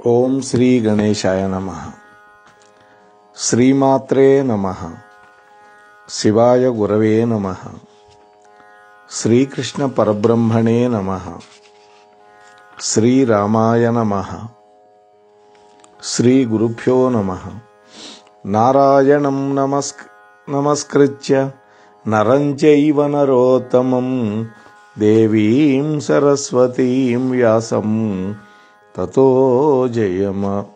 ఓం శ్రీ గణేశాయ నమః. శ్రీమాత్రే నమః. శివాయ గురవే నమః. శ్రీకృష్ణ పరబ్రహ్మణే నమః. శ్రీరామాయ నమః. శ్రీ గురుభ్యో నమః. నారాయణం నమస్కృత్య నరం చైవ నరోత్తమం దేవీం సరస్వతీం వ్యాసం తతో జయముదీరయేత్.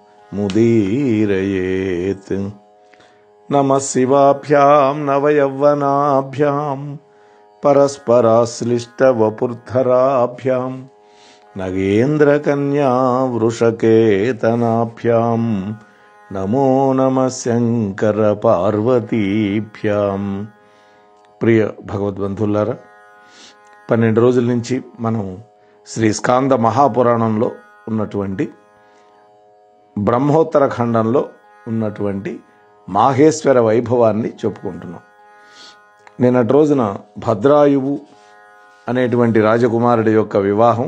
నమః శివాభ్యాం నవయవ్వనాభ్యాం పరస్పరాశ్లిష్టవపుర్ధరాభ్యాం నగేంద్రకన్యా వృషకేతనాభ్యాం నమో నమః శంకర పార్వతీభ్యాం. ప్రియ భగవద్బంధులారా, 12 రోజుల నుంచి మనం శ్రీ స్కాంద మహాపురాణంలో ఉన్నటువంటి బ్రహ్మోత్తర ఖండంలో ఉన్నటువంటి మాహేశ్వర వైభవాన్ని చెప్పుకుంటున్నాం. నిన్నటి రోజున భద్రాయువు అనేటువంటి రాజకుమారుడి యొక్క వివాహం,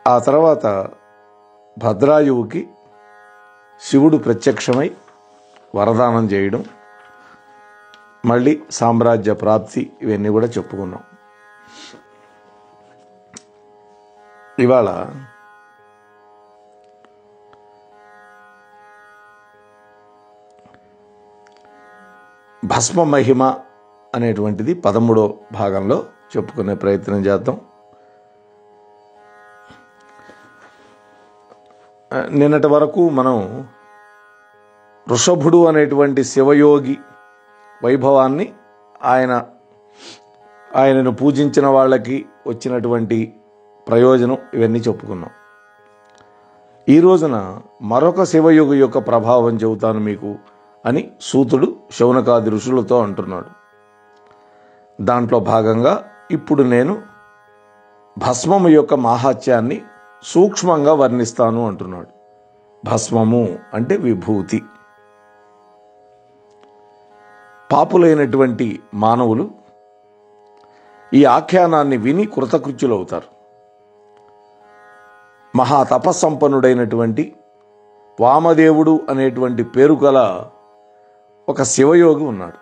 ఆ తర్వాత భద్రాయువుకి శివుడు ప్రత్యక్షమై వరదానం చేయడం, మళ్ళీ సామ్రాజ్య ప్రాప్తి, ఇవన్నీ కూడా చెప్పుకున్నాం. ఇవాళ భస్మ మహిమ అనేటువంటిది 13వ భాగంలో చెప్పుకునే ప్రయత్నం చేద్దాం. నిన్నటి వరకు మనం వృషభుడు అనేటువంటి శివయోగి వైభవాన్ని, ఆయనను పూజించిన వాళ్ళకి వచ్చినటువంటి ప్రయోజనం, ఇవన్నీ చెప్పుకున్నాం. ఈ రోజున మరొక శివయోగి యొక్క ప్రభావం చెబుతాను మీకు అని సూతుడు శౌనకాది ఋషులతో అంటున్నాడు. దాంట్లో భాగంగా ఇప్పుడు నేను భస్మము యొక్క మాహాత్యాన్ని సూక్ష్మంగా వర్ణిస్తాను అంటున్నాడు. భస్మము అంటే విభూతి. పాపులైనటువంటి మానవులు ఈ ఆఖ్యానాన్ని విని కృతకృత్యులవుతారు. మహా తపస్సంపన్నుడైనటువంటి వామదేవుడు అనేటువంటి పేరు గల ఒక శివయోగి ఉన్నాడు.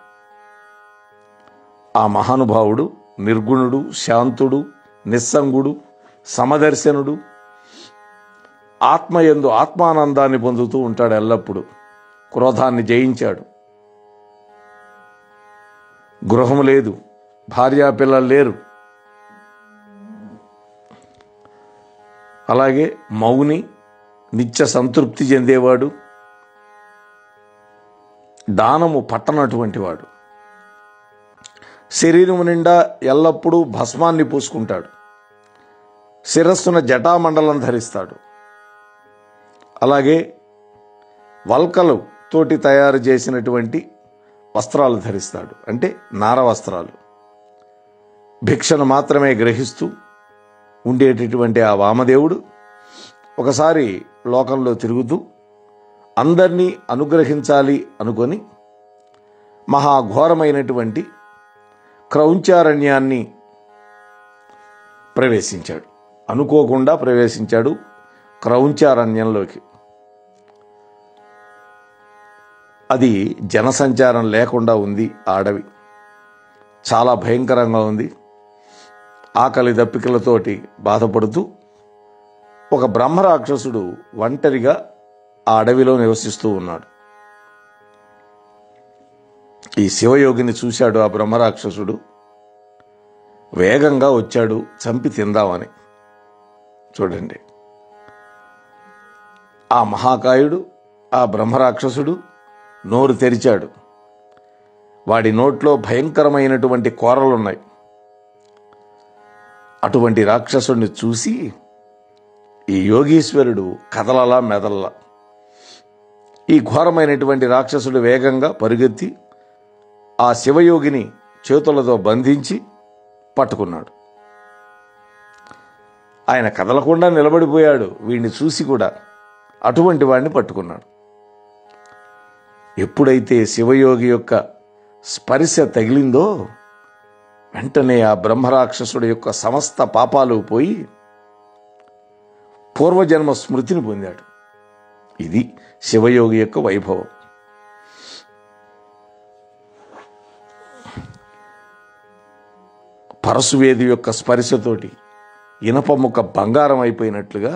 ఆ మహానుభావుడు నిర్గుణుడు, శాంతుడు, నిస్సంగుడు, సమదర్శనుడు, ఆత్మయందు ఆత్మానందాన్ని పొందుతూ ఉంటాడు ఎల్లప్పుడూ. క్రోధాన్ని జయించాడు. గృహం లేదు, భార్యాపిల్లలు లేరు. అలాగే మౌని, నిత్య సంతృప్తి చెందేవాడు, దానము పట్టనటువంటి వాడు. శరీరం నిండా ఎల్లప్పుడూ భస్మాన్ని పూసుకుంటాడు. శిరస్సున జటామండలం ధరిస్తాడు. అలాగే వల్కలు తోటి తయారు చేసినటువంటి వస్త్రాలు ధరిస్తాడు, అంటే నార వస్త్రాలు. భిక్షను మాత్రమే గ్రహిస్తూ ఉండేటటువంటి ఆ వామదేవుడు ఒకసారి లోకంలో తిరుగుతూ అందరినీ అనుగ్రహించాలి అనుకొని మహాఘోరమైనటువంటి క్రౌంచారణ్యాన్ని ప్రవేశించాడు. అనుకోకుండా ప్రవేశించాడు క్రౌంచారణ్యంలోకి. అది జనసంచారం లేకుండా ఉంది. ఆ అడవి చాలా భయంకరంగా ఉంది. ఆకలి దప్పికలతోటి బాధపడుతూ ఒక బ్రహ్మరాక్షసుడు ఒంటరిగా ఆ అడవిలో నివసిస్తూ ఉన్నాడు. ఈ శివయోగిని చూశాడు ఆ బ్రహ్మరాక్షసుడు. వేగంగా వచ్చాడు చంపి తిందామని. చూడండి, ఆ మహాకాయుడు, ఆ బ్రహ్మరాక్షసుడు నోరు తెరిచాడు. వాడి నోట్లో భయంకరమైనటువంటి కోరలున్నాయి. అటువంటి రాక్షసుడిని చూసి ఈ యోగీశ్వరుడు కదలలా మెదలలా. ఈ ఘోరమైనటువంటి రాక్షసుడు వేగంగా పరుగెత్తి ఆ శివయోగిని చేతులతో బంధించి పట్టుకున్నాడు. ఆయన కదలకుండా నిలబడిపోయాడు. వీడిని చూసి కూడా అటువంటి వాడిని పట్టుకున్నాడు. ఎప్పుడైతే శివయోగి యొక్క స్పర్శ తగిలిందో వెంటనే ఆ బ్రహ్మరాక్షసుడి యొక్క సమస్త పాపాలు పోయి పూర్వజన్మ స్మృతిని పొందాడు. ఇది శివయోగి యొక్క వైభవం. పరశువేది యొక్క స్పర్శతోటి ఇనప ముక్క బంగారం అయిపోయినట్లుగా,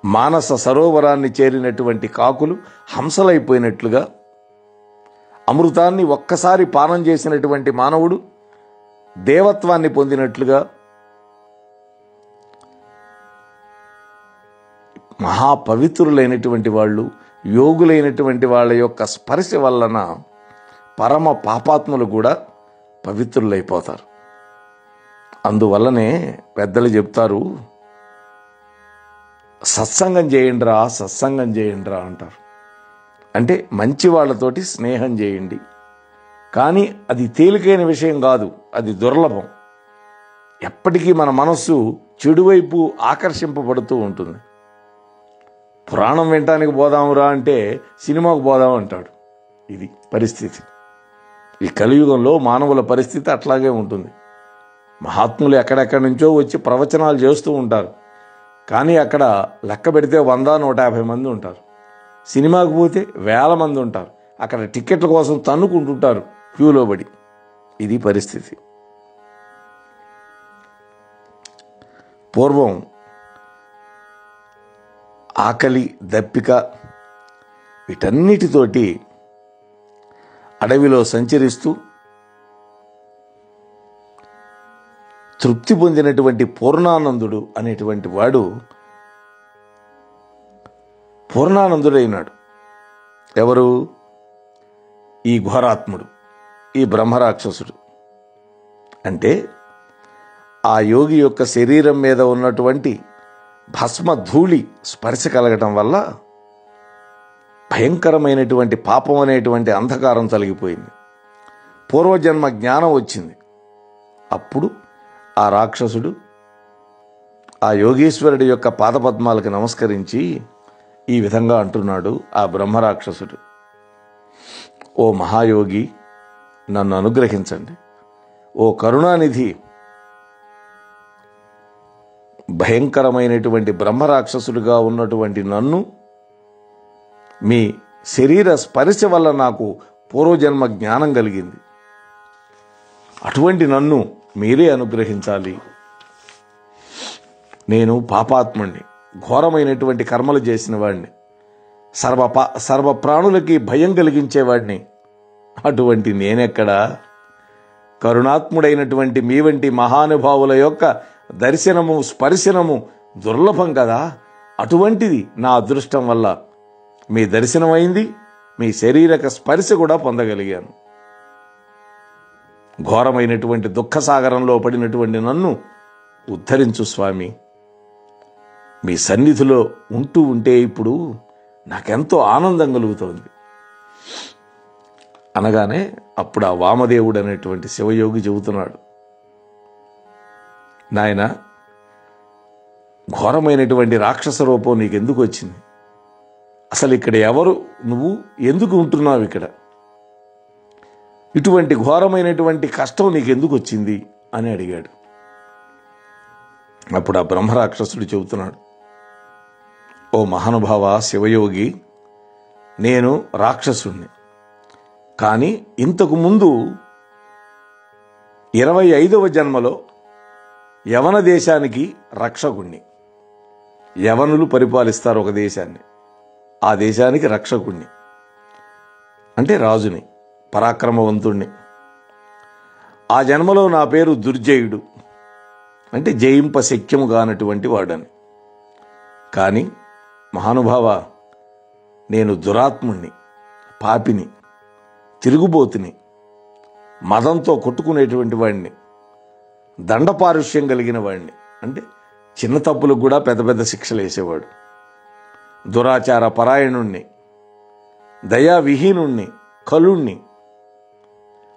మానస సరోవరాన్ని చేరినటువంటి కాకులు హంసలైపోయినట్లుగా, అమృతాన్ని ఒక్కసారి పానం చేసినటువంటి మానవుడు దేవత్వాన్ని పొందినట్లుగా, మహాపవిత్రులైనటువంటి వాళ్ళు, యోగులైనటువంటి వాళ్ళ యొక్క స్పర్శ వలన పరమ పాపాత్ములు కూడా పవిత్రులైపోతారు. అందువల్లనే పెద్దలు చెప్తారు, సత్సంగం చేయండిరా, సత్సంగం చేయండిరా అంటారు. అంటే మంచి వాళ్ళతోటి స్నేహం చేయండి. కానీ అది తేలికైన విషయం కాదు, అది దుర్లభం. ఎప్పటికీ మన మనస్సు చెడువైపు ఆకర్షింపబడుతూ ఉంటుంది. పురాణం వినటానికి పోదామురా అంటే సినిమాకు పోదాం అంటాడు. ఇది పరిస్థితి. ఈ కలియుగంలో మానవుల పరిస్థితి అట్లాగే ఉంటుంది. మహాత్ములు ఎక్కడెక్కడి నుంచో వచ్చి ప్రవచనాలు చేస్తూ ఉంటారు. కానీ అక్కడ లెక్క పెడితే 100-150 మంది ఉంటారు. సినిమాకు పోతే 1000 మంది ఉంటారు. అక్కడ టికెట్ల కోసం తన్నుకుంటుంటారు క్యూలో పడి. ఇది పరిస్థితి. పూర్వం ఆకలి, దప్పిక వీటన్నిటితోటి అడవిలో సంచరిస్తూ తృప్తి పొందినటువంటి పూర్ణానందుడు అనేటువంటి వాడు పూర్ణానందుడైనాడు. ఎవరు? ఈ ఘోరాత్ముడు, ఈ బ్రహ్మరాక్షసుడు. అంటే ఆ యోగి యొక్క శరీరం మీద ఉన్నటువంటి భస్మ ధూళి స్పర్శ కలగటం వల్ల భయంకరమైనటువంటి పాపం అనేటువంటి అంధకారం తొలగిపోయింది. పూర్వజన్మ జ్ఞానం వచ్చింది. అప్పుడు ఆ రాక్షసుడు ఆ యోగీశ్వరుడి యొక్క పాదపద్మాలకు నమస్కరించి ఈ విధంగా అంటున్నాడు. ఆ బ్రహ్మరాక్షసుడు, ఓ మహాయోగి, నన్ను అనుగ్రహించండి. ఓ కరుణానిధి, భయంకరమైనటువంటి బ్రహ్మరాక్షసుడిగా ఉన్నటువంటి నన్ను మీ శరీర స్పర్శ వల్ల నాకు పూర్వజన్మ జ్ఞానం కలిగింది. అటువంటి నన్ను మీరే అనుగ్రహించాలి. నేను పాపాత్ముణ్ణి, ఘోరమైనటువంటి కర్మలు చేసిన వాడిని, సర్వ ప్రాణులకి భయం కలిగించేవాడిని. అటువంటి నేనెక్కడా? కరుణాత్ముడైనటువంటి మీ వంటి మహానుభావుల యొక్క దర్శనము, స్పర్శనము దుర్లభం కదా. అటువంటిది నా అదృష్టం వల్ల మీ దర్శనమైంది, మీ శరీరక స్పర్శ కూడా పొందగలిగాను. ఘోరమైనటువంటి దుఃఖసాగరంలో పడినటువంటి నన్ను ఉద్ధరించు స్వామి. మీ సన్నిధిలో ఉంటూ ఉంటే ఇప్పుడు నాకెంతో ఆనందం కలుగుతోంది అనగానే అప్పుడు ఆ వామదేవుడు అనేటువంటి శివయోగి చెబుతున్నాడు, నాయన, ఘోరమైనటువంటి రాక్షస రూపం నీకెందుకు వచ్చింది? అసలు ఇక్కడ ఎవరు? నువ్వు ఎందుకు ఉంటున్నావు ఇక్కడ? ఇటువంటి ఘోరమైనటువంటి కష్టం నీకెందుకు వచ్చింది అని అడిగాడు. అప్పుడు ఆ బ్రహ్మరాక్షసుడు చెబుతున్నాడు, ఓ మహానుభావ శివయోగి, నేను రాక్షసుణ్ణి. కానీ ఇంతకు ముందు 25వ జన్మలో యవన దేశానికి రక్షకుణ్ణి. యవనులు పరిపాలిస్తారు ఒక దేశాన్ని. ఆ దేశానికి రక్షకుణ్ణి అంటే రాజుని, పరాక్రమవంతుణ్ణి. ఆ జన్మలో నా పేరు దుర్జయుడు, అంటే జయింప శక్యము కానటువంటి వాడని. కానీ మహానుభావ, నేను దురాత్ముణ్ణి, పాపిని, తిరుగుబోతుని, మదంతో కొట్టుకునేటువంటి వాడిని, దండపారుష్యం కలిగిన వాడిని. అంటే చిన్న తప్పులకు కూడా పెద్ద పెద్ద శిక్షలు వేసేవాడు. దురాచార పరాయణుణ్ణి, దయావిహీనుణ్ణి, కలుణ్ణి.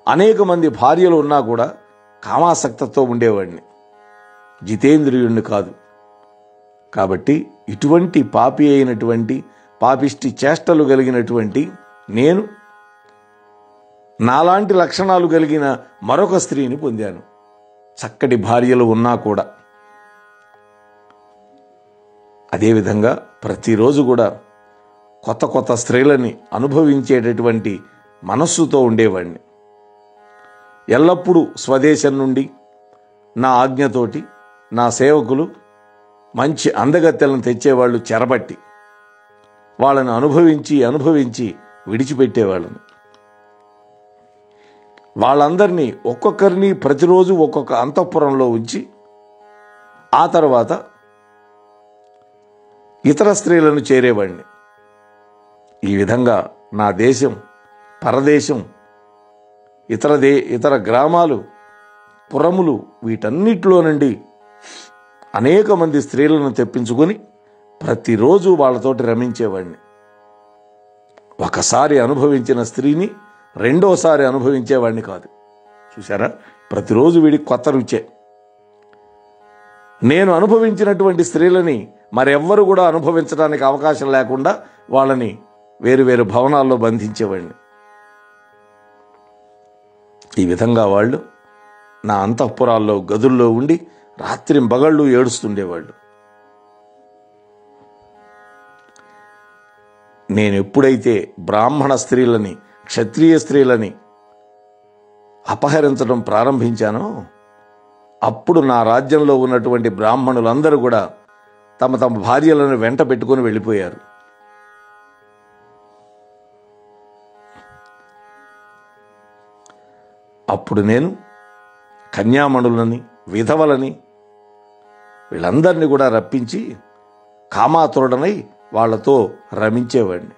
అనేక మంది భార్యలు ఉన్నా కూడా కామాసక్తతో ఉండేవాడిని, జితేంద్రియుణ్ణి కాదు. కాబట్టి ఇటువంటి పాపి అయినటువంటి, పాపిష్టి చేష్టలు కలిగినటువంటి నేను నాలాంటి లక్షణాలు కలిగిన మరొక స్త్రీని పొందాను. చక్కటి భార్యలు ఉన్నా కూడా అదేవిధంగా ప్రతిరోజు కూడా కొత్త కొత్త స్త్రీలని అనుభవించేటటువంటి మనస్సుతో ఉండేవాడిని. ఎల్లప్పుడూ స్వదేశం నుండి నా ఆజ్ఞతోటి నా సేవకులు మంచి అందగత్తెలను తెచ్చేవాళ్ళు చెరబట్టి వాళ్ళని అనుభవించి విడిచిపెట్టేవాళ్ళని. వాళ్ళందరినీ ఒక్కొక్కరిని ప్రతిరోజు ఒక్కొక్క అంతఃపురంలో ఉంచి ఆ తర్వాత ఇతర స్త్రీలను చేరేవాడిని. ఈ విధంగా నా దేశం, పరదేశం, ఇతర గ్రామాలు, పురములు వీటన్నిటిలో నుండి అనేక మంది స్త్రీలను తెప్పించుకొని ప్రతిరోజు వాళ్ళతోటి రమించేవాడిని. ఒకసారి అనుభవించిన స్త్రీని రెండోసారి అనుభవించేవాడిని కాదు. చూసారా, ప్రతిరోజు వీడికి కొత్త రుచే. నేను అనుభవించినటువంటి స్త్రీలని మరెవ్వరు కూడా అనుభవించడానికి అవకాశం లేకుండా వాళ్ళని వేరు వేరు భవనాల్లో బంధించేవాడిని. ఈ విధంగా వాళ్ళు నా అంతఃపురాల్లో గదుల్లో ఉండి రాత్రింబగళ్ళు ఏడుస్తుండేవాళ్ళు. నేను ఎప్పుడైతే బ్రాహ్మణ స్త్రీలని, క్షత్రియ స్త్రీలని అపహరించడం ప్రారంభించానో అప్పుడు నా రాజ్యంలో ఉన్నటువంటి బ్రాహ్మణులందరూ కూడా తమ తమ భార్యలను వెంట పెట్టుకుని వెళ్ళిపోయారు. అప్పుడు నేను కన్యామణులని, విధవలని వీళ్ళందరినీ కూడా రప్పించి కామాతురుడనై వాళ్లతో రమించేవాడిని.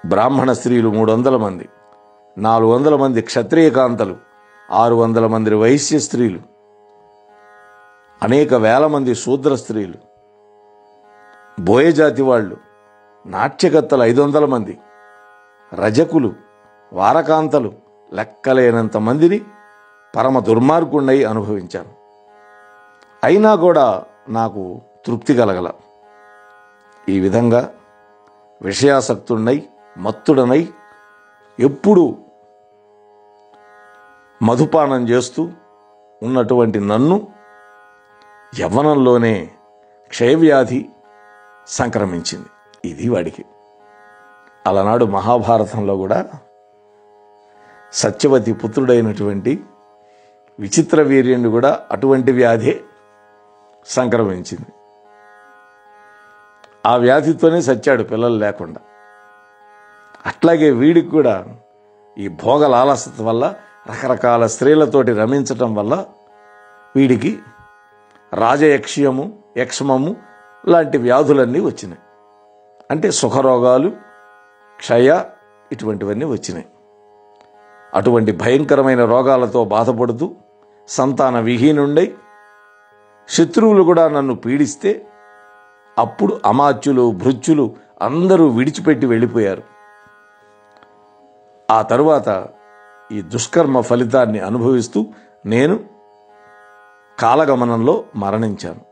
బ్రాహ్మణ స్త్రీలు 300 మంది, 400 మంది క్షత్రియ కాంతలు, 600 మంది వైశ్య స్త్రీలు, అనేక వేల మంది శూద్ర స్త్రీలు, బోయజాతి వాళ్ళు, నాట్యకత్తలు 500 మంది, రజకులు, వారకాంతలు, లెక్కలేనంత మందిని పరమ దుర్మార్గుణ్ణై అనుభవించాను. అయినా కూడా నాకు తృప్తి కలగల. ఈ విధంగా విషయాసక్తుడనై, మత్తుడనై ఎప్పుడూ మధుపానం చేస్తూ ఉన్నటువంటి నన్ను యవ్వనంలోనే క్షయవ్యాధి సంక్రమించింది. ఇది వాడికి. అలనాడు మహాభారతంలో కూడా సత్యవతి పుత్రుడైనటువంటి విచిత్ర వీర్యుని కూడా అటువంటి వ్యాధే సంక్రమించింది. ఆ వ్యాధితోనే సచ్చాడు పిల్లలు లేకుండా. అట్లాగే వీడికి కూడా ఈ భోగలాలసత వల్ల, రకరకాల స్త్రీలతోటి రమించటం వల్ల వీడికి రాజయక్ష్యము, యక్ష్మము లాంటి వ్యాధులన్నీ వచ్చినాయి. అంటే సుఖరోగాలు, క్షయ ఇటువంటివన్నీ వచ్చినాయి. అటువంటి భయంకరమైన రోగాలతో బాధపడుతూ సంతాన విహీనుండై శత్రువులు కూడా నన్ను పీడిస్తే అప్పుడు అమాత్యులు, భృత్యులు అందరూ విడిచిపెట్టి వెళ్ళిపోయారు. ఆ తరువాత ఈ దుష్కర్మ ఫలితాన్ని అనుభవిస్తూ నేను కాలగమనంలో మరణించాను.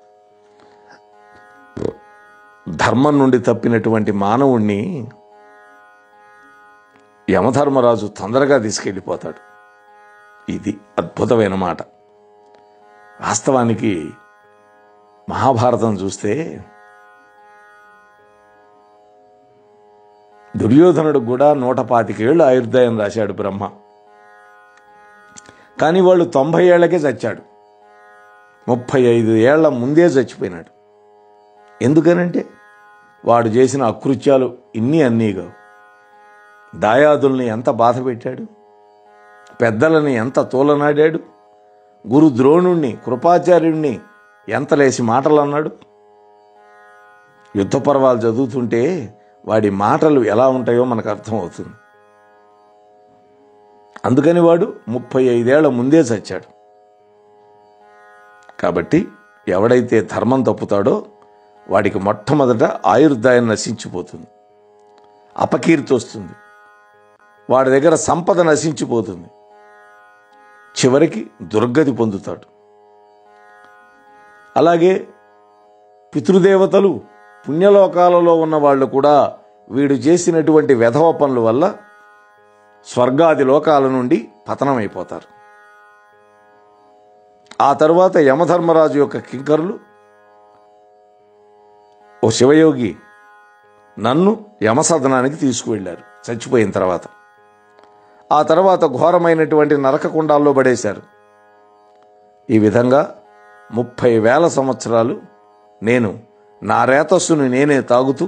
ధర్మం నుండి తప్పినటువంటి మానవుణ్ణి యమధర్మరాజు తొందరగా తీసుకెళ్ళిపోతాడు. ఇది అద్భుతమైన మాట. వాస్తవానికి మహాభారతం చూస్తే దుర్యోధనుడు కూడా 125 ఏళ్ళు ఆయుర్దాయం రాశాడు బ్రహ్మ. కానీ వాళ్ళు 90 ఏళ్లకే చచ్చాడు. 35 ఏళ్ల ముందే చచ్చిపోయినాడు. ఎందుకనంటే వాడు చేసిన అకృత్యాలు అన్నీగా. దాయాదుల్ని ఎంత బాధ పెట్టాడు, పెద్దలని ఎంత తోలనాడాడు, గురు ద్రోణుణ్ణి, కృపాచార్యుణ్ణి ఎంత లేసి మాటలు అన్నాడు. యుద్ధ పర్వాలు చదువుతుంటే వాడి మాటలు ఎలా ఉంటాయో మనకు అర్థమవుతుంది. అందుకని వాడు 35 ఏళ్ల ముందే చచ్చాడు. కాబట్టి ఎవడైతే ధర్మం తప్పుతాడో వాడికి మొట్టమొదట ఆయుర్దాయం నశించిపోతుంది, అపకీర్తి వస్తుంది, వాడి దగ్గర సంపద నశించిపోతుంది, చివరికి దుర్గతి పొందుతాడు. అలాగే పితృదేవతలు, పుణ్యలోకాలలో ఉన్న వాళ్ళు కూడా వీడు చేసినటువంటి వెధవ పనుల వల్ల స్వర్గాది లోకాల నుండి పతనమైపోతారు. ఆ తర్వాత యమధర్మరాజు యొక్క కింకరులు శివయోగి నన్ను యమసదనానికి తీసుకువెళ్ళారు చచ్చిపోయిన తర్వాత. ఆ తర్వాత ఘోరమైనటువంటి నరకకుండాల్లో పడేశారు. ఈ విధంగా 30,000 సంవత్సరాలు నేను నా రేతస్సును నేనే తాగుతూ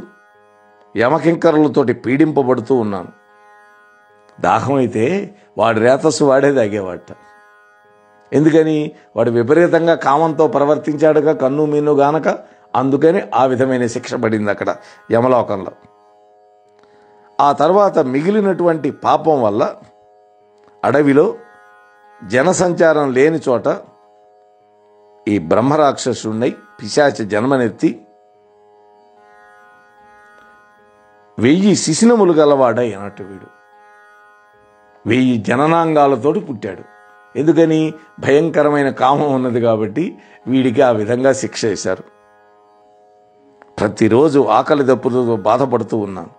యమకింకరులతోటి పీడింపబడుతూ ఉన్నాను. దాహం అయితే వాడి రేతస్సు వాడే తాగేవాట. ఎందుకని? వాడు విపరీతంగా కామంతో ప్రవర్తించాడుగా, కన్ను మీను గానక. అందుకని ఆ విధమైన శిక్ష పడింది అక్కడ యమలోకంలో. ఆ తర్వాత మిగిలినటువంటి పాపం వల్ల అడవిలో జనసంచారం లేని చోట ఈ బ్రహ్మరాక్షసుడినై పిశాచ జన్మనెత్తి 1000 శిశినములు గలవాడై అన్నట్టు వీడు 1000 జననాంగాలతోటి పుట్టాడు. ఎందుకని? భయంకరమైన కామం ఉన్నది కాబట్టి వీడికి ఆ విధంగా శిక్ష వేశారు. ప్రతిరోజు ఆకలి దప్పులతో బాధపడుతూ ఉన్నాను.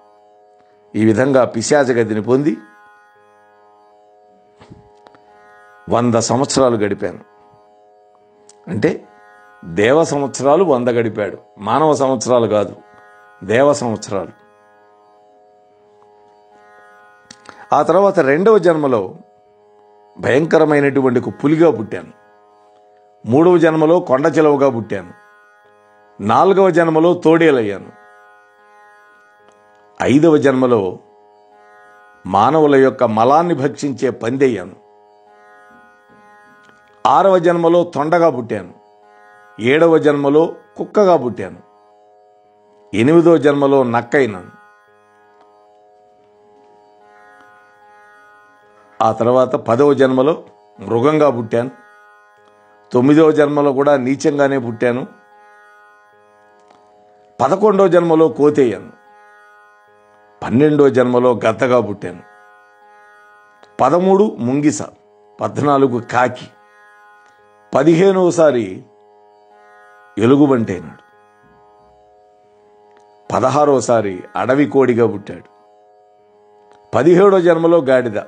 ఈ విధంగా పిశాచ గతిని పొంది 100 సంవత్సరాలు గడిపాను. అంటే దేవ సంవత్సరాలు 100 గడిపాడు. మానవ సంవత్సరాలు కాదు, దేవ సంవత్సరాలు. ఆ తర్వాత 2వ జన్మలో భయంకరమైనటువంటి పులిగా పుట్టాను. 3వ జన్మలో కొండ చిలవగా పుట్టాను. 4వ జన్మలో తోడేలయ్యాను. 5వ జన్మలో మానవుల యొక్క మలాన్ని భక్షించే పందెయ్యాను. 6వ జన్మలో తొండగా పుట్టాను. 7వ జన్మలో కుక్కగా పుట్టాను. 8వ జన్మలో నక్కైనాను. ఆ తర్వాత 10వ జన్మలో మృగంగా పుట్టాను. 9వ జన్మలో కూడా నీచంగానే పుట్టాను. 11వ జన్మలో కోతేయాను. 12వ జన్మలో గద్దగా పుట్టాను. 13 ముంగిస, 14 కాకి, 15వసారి ఎలుగుబంటైనాడు. 16వసారి అడవి కోడిగా పుట్టాడు. 17వ జన్మలో గాడిద,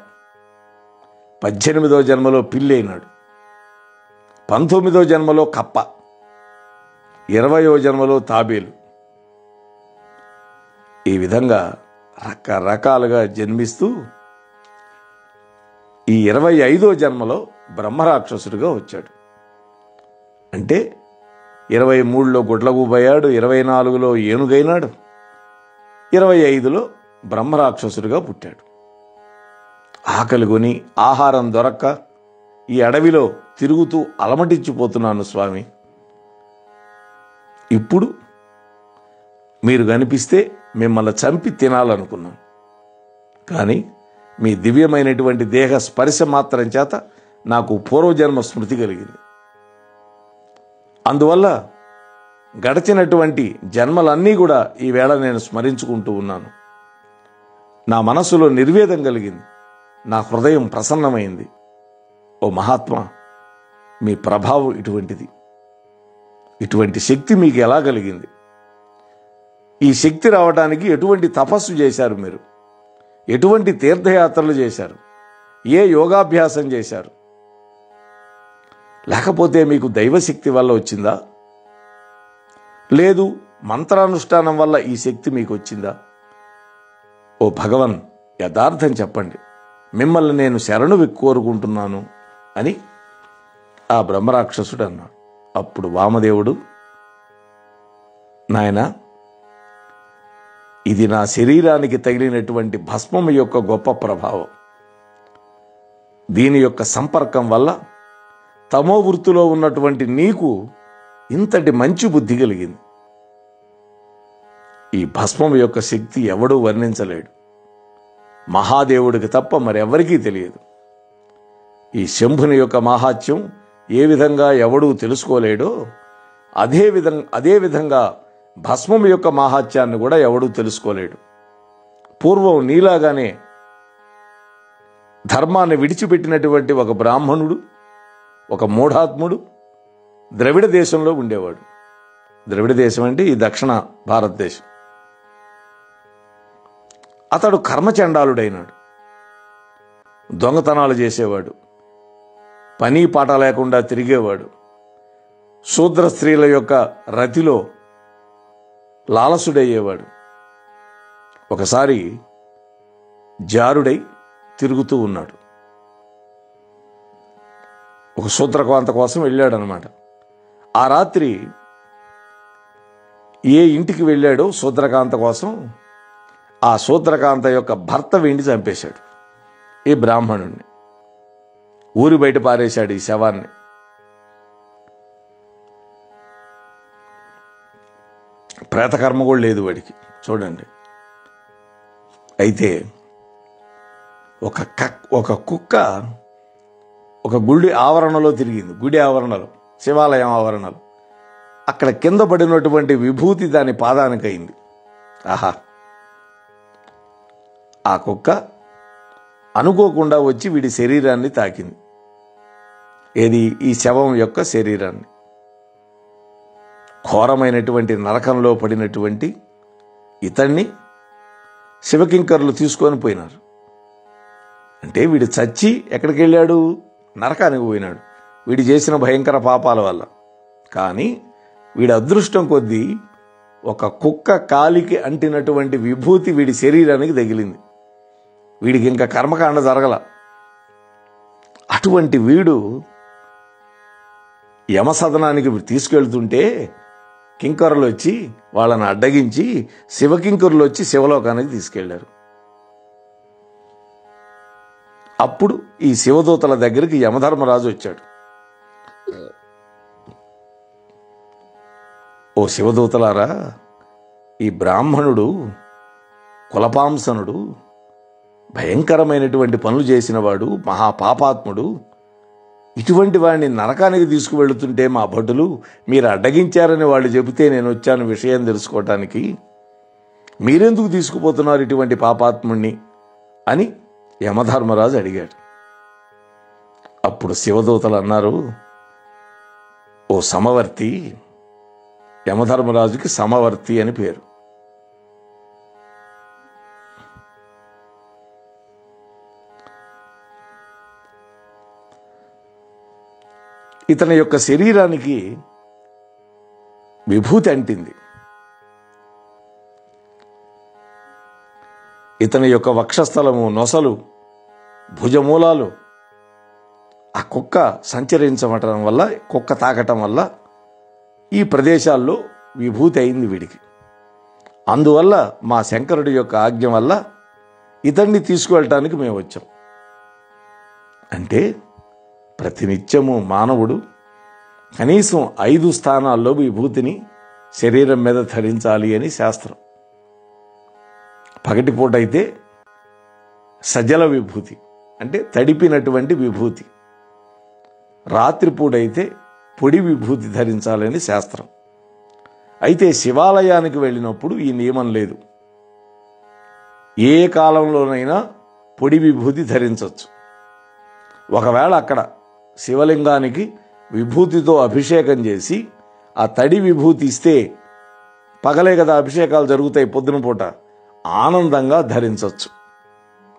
18వ జన్మలో పిల్లి అయినాడు. 19వ జన్మలో కప్ప, 20వ జన్మలో తాబేలు. ఈ విధంగా రకరకాలుగా జన్మిస్తూ ఈ 25వ జన్మలో బ్రహ్మరాక్షసుడిగా వచ్చాడు. అంటే 23లో గుడ్లగూబయ్యాడు, 24లో ఏనుగైనాడు, 25లో బ్రహ్మరాక్షసుడిగా పుట్టాడు. ఆకలి కొని ఆహారం దొరక్క ఈ అడవిలో తిరుగుతూ అలమటించిపోతున్నాను స్వామి. ఇప్పుడు మీరు కనిపిస్తే మిమ్మల్ని చంపి తినాలనుకున్నాను. కానీ మీ దివ్యమైనటువంటి దేహ స్పర్శ మాత్రం చేత నాకు పూర్వజన్మ స్మృతి కలిగింది. అందువల్ల గడిచినటువంటి జన్మలన్నీ కూడా ఈవేళ నేను స్మరించుకుంటూ ఉన్నాను. నా మనస్సులో నిర్వేదం కలిగింది. నా హృదయం ప్రసన్నమైంది. ఓ మహాత్మా, మీ ప్రభావం ఇటువంటిది. ఇటువంటి శక్తి మీకు ఎలా కలిగింది? ఈ శక్తి రావడానికి ఎటువంటి తపస్సు చేశారు మీరు? ఎటువంటి తీర్థయాత్రలు చేశారు? ఏ యోగాభ్యాసం చేశారు? లేకపోతే మీకు దైవశక్తి వల్ల వచ్చిందా? లేదు మంత్రానుష్ఠానం వల్ల ఈ శక్తి మీకు వచ్చిందా? ఓ భగవన్, యథార్థం చెప్పండి. మిమ్మల్ని నేను శరణు కోరుకుంటున్నాను అని ఆ బ్రహ్మరాక్షసుడు అన్నాడు. అప్పుడు వామదేవుడు, నాయనా, ఇది నా శరీరానికి తగిలినటువంటి భస్మం యొక్క గొప్ప ప్రభావం. దీని యొక్క సంపర్కం వల్ల తమో వృత్తిలో ఉన్నటువంటి నీకు ఇంతటి మంచి బుద్ధి కలిగింది. ఈ భస్మం యొక్క శక్తి ఎవడూ వర్ణించలేడు. మహాదేవుడికి తప్ప మరెవరికీ తెలియదు. ఈ శంభుని యొక్క మహాత్యం ఏ విధంగా ఎవడూ తెలుసుకోలేడో అదే విధంగా భస్మం యొక్క మహాత్యాన్ని కూడా ఎవడూ తెలుసుకోలేడు. పూర్వం నీలాగానే ధర్మాన్ని విడిచిపెట్టినటువంటి ఒక బ్రాహ్మణుడు, ఒక మూఢాత్ముడు ద్రవిడ దేశంలో ఉండేవాడు. ద్రవిడ దేశం అంటే ఈ దక్షిణ భారతదేశం. అతడు కర్మచండాలుడైనాడు. దొంగతనాలు చేసేవాడు, పని పాట లేకుండా తిరిగేవాడు, శూద్ర స్త్రీల యొక్క రతిలో లాలసుడయ్యేవాడు. ఒకసారి జారుడై తిరుగుతూ ఉన్నాడు. ఒక సూత్రకాంత కోసం వెళ్ళాడనమాట. ఆ రాత్రి ఏ ఇంటికి వెళ్ళాడో సూత్రకాంత కోసం, ఆ సూత్రకాంత యొక్క భర్త వెండి చంపేశాడు ఈ బ్రాహ్మణుణ్ణి. ఊరి బయట పారేశాడు ఈ శవాన్ని. ప్రేతకర్మ కూడా లేదు వాడికి, చూడండి. అయితే ఒక కుక్క ఒక గుడి ఆవరణలో తిరిగింది. గుడి ఆవరణలో, శివాలయం ఆవరణలో. అక్కడ కింద పడినటువంటి విభూతి దాని పాదానికి అయింది. ఆహా! ఆ కుక్క అనుకోకుండా వచ్చి వీడి శరీరాన్ని తాకింది. ఏది? ఈ శవం యొక్క శరీరాన్ని. ఘోరమైనటువంటి నరకంలో పడినటువంటి ఇతన్ని శివకింకరులు తీసుకొని పోయినారు. అంటే వీడు చచ్చి ఎక్కడికి వెళ్ళాడు? నరకానికి పోయినాడు, వీడు చేసిన భయంకర పాపాల వల్ల. కానీ వీడి అదృష్టం కొద్దీ ఒక కుక్క కాలికి అంటినటువంటి విభూతి వీడి శరీరానికి తగిలింది. వీడికి ఇంకా కర్మకాండ జరగల. అటువంటి వీడు యమసదనానికి తీసుకెళ్తుంటే కింకరులు వచ్చి వాళ్ళని అడ్డగించి శివకింకరులు వచ్చి శివలోకానికి తీసుకెళ్లారు. అప్పుడు ఈ శివదూతల దగ్గరికి యమధర్మరాజు వచ్చాడు. ఓ శివదూతలారా, ఈ బ్రాహ్మణుడు కులపాంసనుడు, భయంకరమైనటువంటి పనులు చేసినవాడు, మహాపాపాత్ముడు. ఇటువంటి వాడిని నరకానికి తీసుకువెళుతుంటే మా భటులు మీరు అడ్డగించారని వాళ్ళు చెబితే నేను వచ్చాను విషయం తెలుసుకోవటానికి. మీరెందుకు తీసుకుపోతున్నారు ఇటువంటి పాపాత్ముణ్ణి అని యమధర్మరాజు అడిగాడు. అప్పుడు శివదూతలు అన్నారు, ఓ సమవర్తి, యమధర్మరాజుకి సమవర్తి అని పేరు. ఇతని యొక్క శరీరానికి విభూతి అంటింది. ఇతని యొక్క వక్షస్థలము, నొసలు, భుజమూలాలు ఆ కుక్క సంచరించమటం వల్ల, కుక్క తాకటం వల్ల ఈ ప్రదేశాల్లో విభూతి అయింది వీడికి. అందువల్ల మా శంకరుడి యొక్క ఆజ్ఞ వల్ల ఇతన్ని తీసుకువెళ్ళటానికి మేము వచ్చాం. అంటే ప్రతినిత్యము మానవుడు కనీసం 5 స్థానాల్లో విభూతిని శరీరం మీద ధరించాలి అని శాస్త్రం. పగటిపూట అయితే సజల విభూతి, అంటే తడిపినటువంటి విభూతి. రాత్రిపూట అయితే పొడి విభూతి ధరించాలని శాస్త్రం. అయితే శివాలయానికి వెళ్ళినప్పుడు ఈ నియమం లేదు. ఏ కాలంలోనైనా పొడి విభూతి ధరించవచ్చు. ఒకవేళ అక్కడ శివలింగానికి విభూతితో అభిషేకం చేసి ఆ తడి విభూతి ఇస్తే, పగలే కదా అభిషేకాలు జరుగుతాయి పొద్దున పూట, ఆనందంగా ధరించవచ్చు.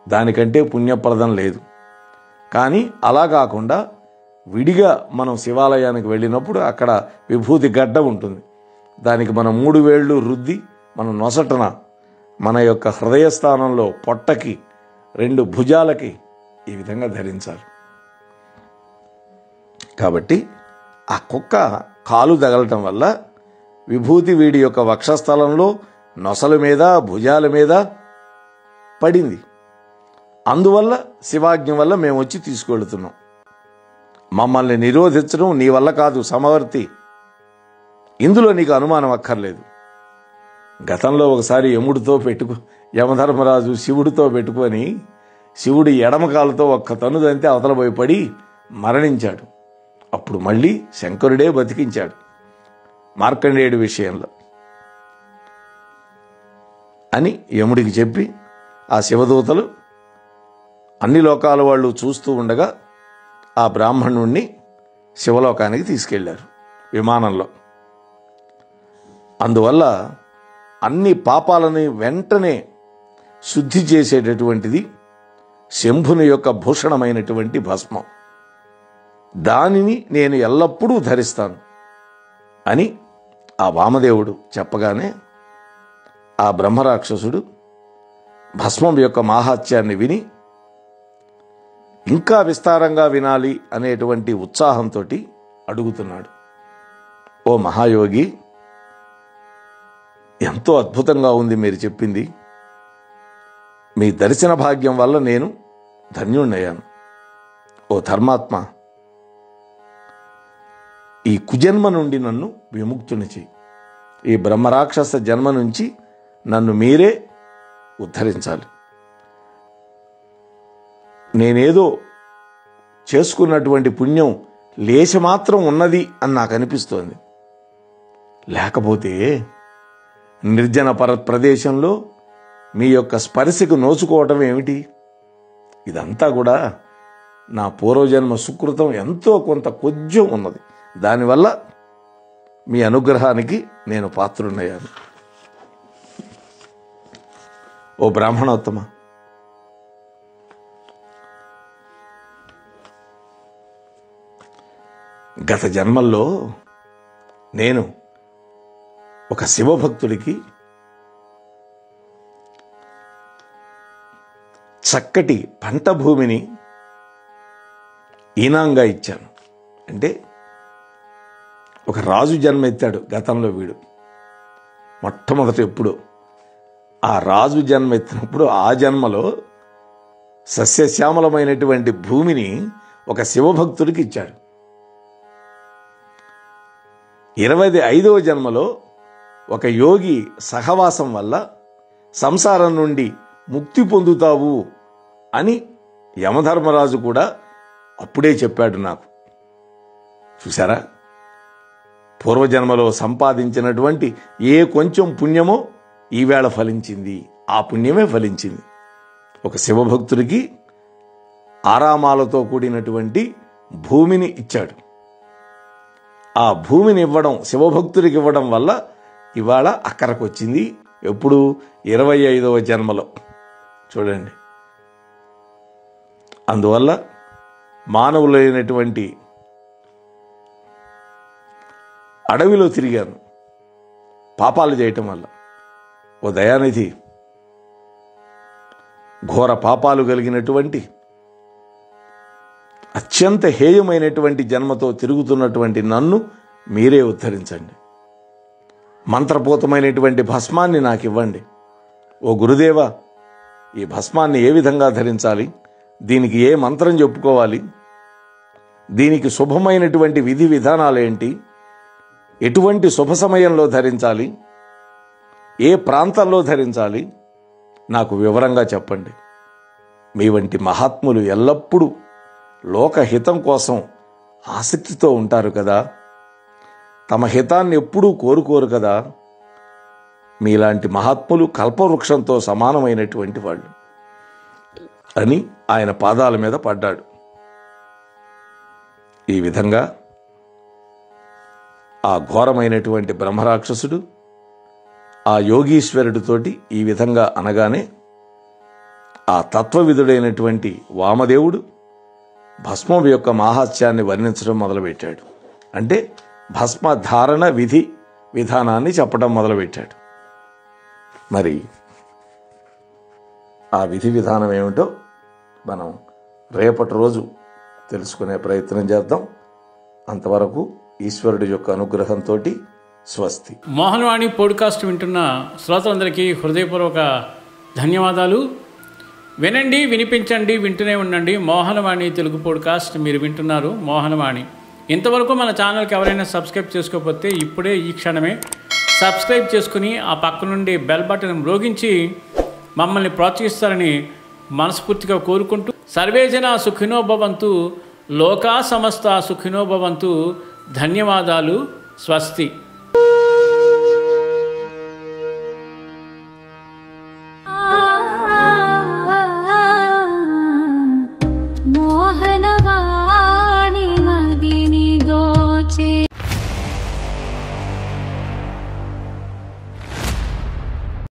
దానికంటే పుణ్యప్రదం లేదు. కానీ అలా కాకుండా విడిగా మనం శివాలయానికి వెళ్ళినప్పుడు అక్కడ విభూతి గడ్డ ఉంటుంది. దానికి మనం 3 వేళ్ళు రుద్ది మన నొసటన, మన యొక్క హృదయస్థానంలో, పొట్టకి, 2 భుజాలకి ఈ విధంగా ధరించాలి. కాబట్టి ఆ కుక్క కాలు తగలటం వల్ల విభూతి వీడి యొక్క వక్షస్థలంలో, నొసల మీద, భుజాల మీద పడింది. అందువల్ల శివాజ్ఞ వల్ల మేము వచ్చి తీసుకెళ్తున్నాం. మమ్మల్ని నిరోధించడం నీ వల్ల కాదు సమవర్తి. ఇందులో నీకు అనుమానం అక్కర్లేదు. గతంలో ఒకసారి యమధర్మరాజు శివుడితో పెట్టుకొని శివుడి ఎడమకాలతో ఒక్క తన్నుదంతే అవతల పోయి పడి మరణించాడు. అప్పుడు మళ్ళీ శంకరుడే బతికించాడు మార్కండేయుడి విషయంలో అని యముడికి చెప్పి, ఆ శివదూతలు అన్ని లోకాల వాళ్ళు చూస్తూ ఉండగా ఆ బ్రాహ్మణుణ్ణి శివలోకానికి తీసుకెళ్లారు విమానంలో. అందువల్ల అన్ని పాపాలని వెంటనే శుద్ధి చేసేటటువంటిది శంభుని యొక్క భూషణమైనటువంటి భస్మం. దానిని నేను ఎల్లప్పుడూ ధరిస్తాను అని ఆ వామదేవుడు చెప్పగానే ఆ బ్రహ్మరాక్షసుడు భస్మం యొక్క మాహాత్యాన్ని విని ఇంకా విస్తారంగా వినాలి అనేటువంటి ఉత్సాహంతో అడుగుతున్నాడు. ఓ మహాయోగి, ఎంతో అద్భుతంగా ఉంది మీరు చెప్పింది. మీ దర్శన భాగ్యం వల్ల నేను ధన్యుణ్ణయ్యాను. ఓ ధర్మాత్మ, ఈ కుజన్మ నుండి నన్ను విముక్తుని చెయ్యి. ఈ బ్రహ్మరాక్షస జన్మ నుంచి నన్ను మీరే ఉద్ధరించాలి. నేనేదో చేసుకున్నటువంటి పుణ్యం లేశమాత్రం ఉన్నది అని నాకు అనిపిస్తోంది. లేకపోతే నిర్జన ప్రదేశంలో మీ యొక్క స్పర్శకు నోచుకోవటం ఏమిటి? ఇదంతా కూడా నా పూర్వజన్మ సుకృతం ఎంతో కొంత కొంచెం ఉన్నది. దానివల్ల మీ అనుగ్రహానికి నేను పాత్రున్నయ్యాను. ఓ బ్రాహ్మణోత్తమ, గత జన్మల్లో నేను ఒక శివభక్తుడికి చక్కటి పంట భూమిని ఈనాంగా ఇచ్చాను. అంటే ఒక రాజు జన్మ ఎత్తాడు గతంలో వీడు. మొట్టమొదట ఎప్పుడు ఆ రాజు జన్మ ఎత్తినప్పుడు ఆ జన్మలో సస్యశ్యామలమైనటువంటి భూమిని ఒక శివభక్తుడికి ఇచ్చాడు. 25వ జన్మలో ఒక యోగి సహవాసం వల్ల సంసారం నుండి ముక్తి పొందుతావు అని యమధర్మరాజు కూడా అప్పుడే చెప్పాడు నాకు. చూసారా, పూర్వజన్మలో సంపాదించినటువంటి ఏ కొంచెం పుణ్యమో ఈవేళ ఫలించింది. ఆ పుణ్యమే ఫలించింది. ఒక శివభక్తుడికి ఆరామాలతో కూడినటువంటి భూమిని ఇచ్చాడు. ఆ భూమిని ఇవ్వడం, శివభక్తుడికి ఇవ్వడం వల్ల ఇవాళ అక్కరకు వచ్చింది. ఎప్పుడు? 25వ జన్మలో. చూడండి, అందువల్ల మానవులైనటువంటి అడవిలో తిరిగాను పాపాలు చేయటం వల్ల. ఓ దయానిధి, ఘోర పాపాలు కలిగినటువంటి అత్యంత హేయమైనటువంటి జన్మతో తిరుగుతున్నటువంటి నన్ను మీరే ఉద్ధరించండి. మంత్రపూతమైనటువంటి భస్మాన్ని నాకు ఇవ్వండి. ఓ గురుదేవా, ఈ భస్మాన్ని ఏ విధంగా ధరించాలి? దీనికి ఏ మంత్రం చెప్పుకోవాలి? దీనికి శుభమైనటువంటి విధి విధానాలేంటి? ఎటువంటి శుభ సమయంలో ధరించాలి? ఏ ప్రాంతాల్లో ధరించాలి? నాకు వివరంగా చెప్పండి. మీ వంటి మహాత్ములు ఎల్లప్పుడూ లోకహితం కోసం ఆసక్తితో ఉంటారు కదా, తమ హితాన్ని ఎప్పుడూ కోరుకోరు కదా. మీలాంటి మహాత్ములు కల్పవృక్షంతో సమానమైనటువంటి వాళ్ళు అని ఆయన పాదాల మీద పడ్డాడు. ఈ విధంగా ఆ ఘోరమైనటువంటి బ్రహ్మరాక్షసుడు ఆ యోగీశ్వరుడితోటి ఈ విధంగా అనగానే ఆ తత్వవిధుడైనటువంటి వామదేవుడు భస్మం యొక్క మాహాత్యాన్ని వర్ణించడం మొదలుపెట్టాడు. అంటే భస్మ ధారణ విధి విధానాన్ని చెప్పడం మొదలుపెట్టాడు. మరి ఆ విధి విధానం ఏమిటో మనం రేపటి రోజు తెలుసుకునే ప్రయత్నం చేద్దాం. అంతవరకు ఈశ్వరుడి యొక్క అనుగ్రహంతో స్వస్తి. మోహనవాణి పోడ్కాస్ట్ వింటున్న శ్రోతలందరికీ హృదయపూర్వక ధన్యవాదాలు. వినండి, వినిపించండి, వింటూనే ఉండండి. మోహనవాణి తెలుగు పోడ్కాస్ట్ మీరు వింటున్నారు. మోహనవాణి. ఇంతవరకు మన ఛానల్కి ఎవరైనా సబ్స్క్రైబ్ చేసుకోకపోతే ఇప్పుడే ఈ క్షణమే సబ్స్క్రైబ్ చేసుకుని ఆ పక్క నుండి బెల్ బటన్ మ్రోగించి మమ్మల్ని ప్రోత్సహిస్తారని మనస్ఫూర్తిగా కోరుకుంటూ, సర్వే జనా సుఖినో భవంతు, లోకా సమస్త సుఖినో భవంతు. ధన్యవాదాలు. స్వస్తి.